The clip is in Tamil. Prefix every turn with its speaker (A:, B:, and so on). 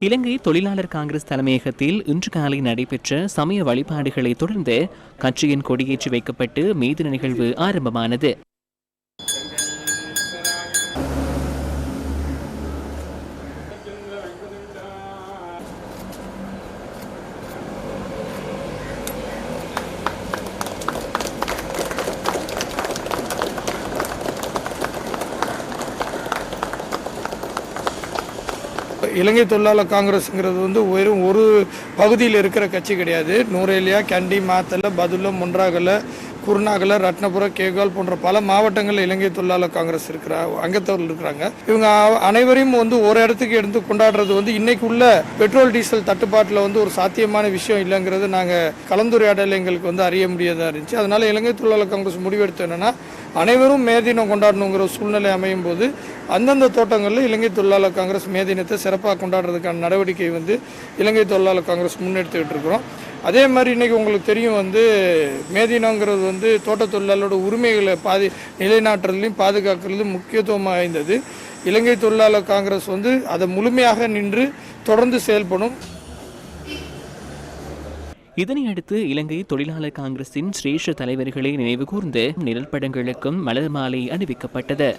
A: இலங்கை தொழிலாளர் காங்கிரஸ் தலைமையகத்தில் இன்று காலை நடைபெற்ற சமய வழிபாடுகளை தொடர்ந்து கட்சியின் கொடியேற்றி வைக்கப்பட்டு மீதின நிகழ்வு ஆரம்பமானது.
B: இலங்கை தொழிலாளர் காங்கிரஸ்ங்கிறது வெறும் ஒரு பகுதியில் இருக்கிற கட்சி கிடையாது. நூரேலியா, கண்டி, மாத்தளை, பதுளை, முன்றாகலை, குருநாகலை, ரத்னபுர, கேகால் போன்ற பல மாவட்டங்களில் இலங்கை தொழிலாளர் காங்கிரஸ் இருக்கிற அங்கத்தவர்கள் இருக்கிறாங்க. இவங்க அனைவரையும் ஒரு இடத்துக்கு எடுத்து கொண்டாடுறது இன்னைக்கு உள்ள பெட்ரோல் டீசல் தட்டுப்பாட்டில் ஒரு சாத்தியமான விஷயம் இல்லைங்கிறது நாங்கள் கலந்துரையாடல் எங்களுக்கு அறிய முடியாதா இருந்துச்சு. அதனால இலங்கை தொழிலாளர் காங்கிரஸ் முடிவெடுத்து என்னன்னா, அனைவரும் மே தினம் கொண்டாடணுங்கிற சூழ்நிலை அமையும் போது அந்தந்த தோட்டங்களில் இலங்கை தொழிலாளர் காங்கிரஸ் மே தினத்தை சிறப்பாக கொண்டாடுறதுக்கான நடவடிக்கை இலங்கை தொழிலாளர் காங்கிரஸ் முன்னெடுத்துக்கிட்டு இருக்கிறோம். அதே மாதிரி இன்றைக்கி உங்களுக்கு தெரியும் மே தினங்கிறது தோட்ட தொழிலாளரோட உரிமைகளை நிலைநாட்டுறதுலையும் பாதுகாக்கிறதுலையும் முக்கியத்துவம் வாய்ந்தது. இலங்கை தொழிலாளர் காங்கிரஸ் அதை முழுமையாக நின்று தொடர்ந்து செயல்படும்.
A: இதனையடுத்து இலங்கை தொழிலாளர் காங்கிரசின் சிரேஷ்ட தலைவர்களை நினைவு கூர்ந்து நிழல் படங்களுக்கும் மலர் மாலை அணிவிக்கப்பட்டது.